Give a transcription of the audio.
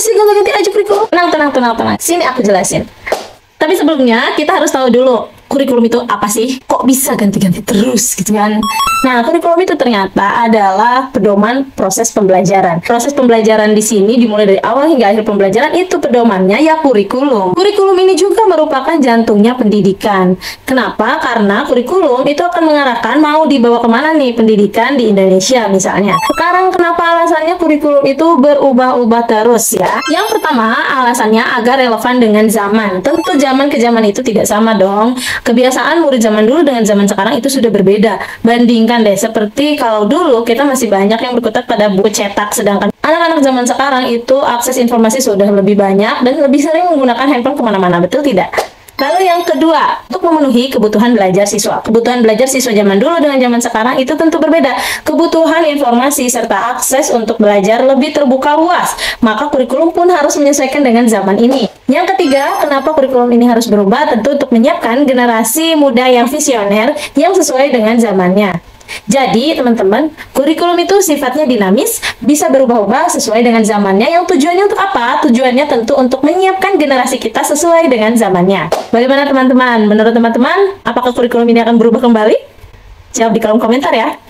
sih ganti-ganti aja kurikulum? Tenang. Sini aku jelasin. Tapi sebelumnya kita harus tahu dulu kurikulum itu apa sih? Kok bisa ganti-ganti terus gitu kan? Nah, kurikulum itu ternyata adalah pedoman proses pembelajaran. Proses pembelajaran di sini dimulai dari awal hingga akhir pembelajaran, itu pedomannya ya kurikulum. Kurikulum ini juga merupakan jantungnya pendidikan. Kenapa? Karena kurikulum itu akan mengarahkan mau dibawa kemana nih pendidikan di Indonesia misalnya. Sekarang kenapa alasannya kurikulum itu berubah-ubah terus ya? Yang pertama alasannya agar relevan dengan zaman. Tentu zaman ke zaman itu tidak sama dong. Kebiasaan murid zaman dulu dengan zaman sekarang itu sudah berbeda. Bandingkan deh, seperti kalau dulu kita masih banyak yang berkutat pada buku cetak, sedangkan anak-anak zaman sekarang itu akses informasi sudah lebih banyak dan lebih sering menggunakan handphone kemana-mana, betul tidak? Lalu yang kedua, untuk memenuhi kebutuhan belajar siswa. Kebutuhan belajar siswa zaman dulu dengan zaman sekarang itu tentu berbeda. Kebutuhan informasi serta akses untuk belajar lebih terbuka luas. Maka kurikulum pun harus menyesuaikan dengan zaman ini. Yang ketiga, kenapa kurikulum ini harus berubah? Tentu untuk menyiapkan generasi muda yang visioner yang sesuai dengan zamannya. Jadi teman-teman, kurikulum itu sifatnya dinamis, bisa berubah-ubah sesuai dengan zamannya. Yang tujuannya untuk apa? Tujuannya tentu untuk menyiapkan generasi kita sesuai dengan zamannya. Bagaimana teman-teman? Menurut teman-teman, apakah kurikulum ini akan berubah kembali? Jawab di kolom komentar ya.